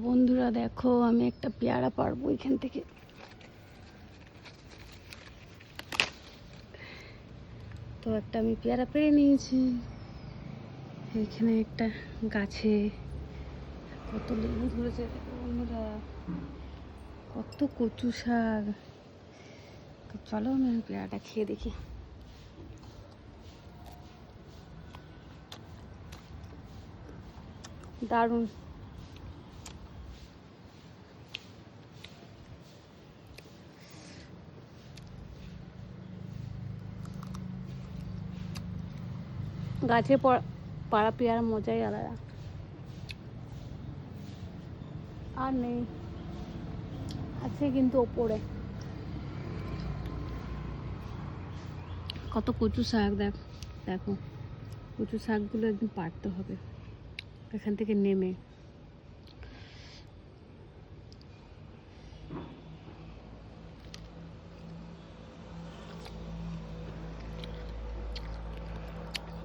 বন্ধুরা দেখো, আমি একটা পেয়ারা পারবো এখান থেকে। তো একটা আমি পেয়ারা পেরে নিয়েছি। এখানে একটা গাছে কত লেবু ধরেছে দেখো বন্ধুরা, কত কচু শাক। তো চলো আমি পেয়ারাটা খেয়ে দেখি। দারুণ। গাছে পাড়া পেয়ারা মজাই আলাদা। আর নেই, আছে কিন্তু ওপরে কত কচু শাক। দেখো কচু শাকগুলো একদিন পাড়তে হবে এখান থেকে নেমে।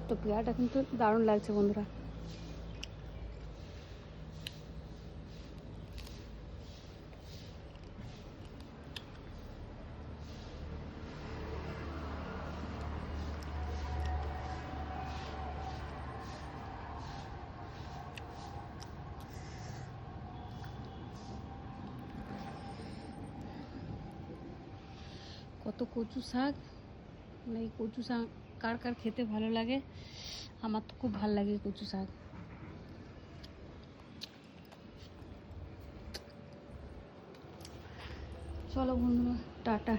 তো পেয়ারাটা কিন্তু দারুণ লাগছে বন্ধুরা। কত কচু শাক, মানে এই কচু শাক কার কার খেতে ভালো লাগে? আমার তো খুব ভালো লাগে কচু শাক। চলো বন্ধুরা, টাটা।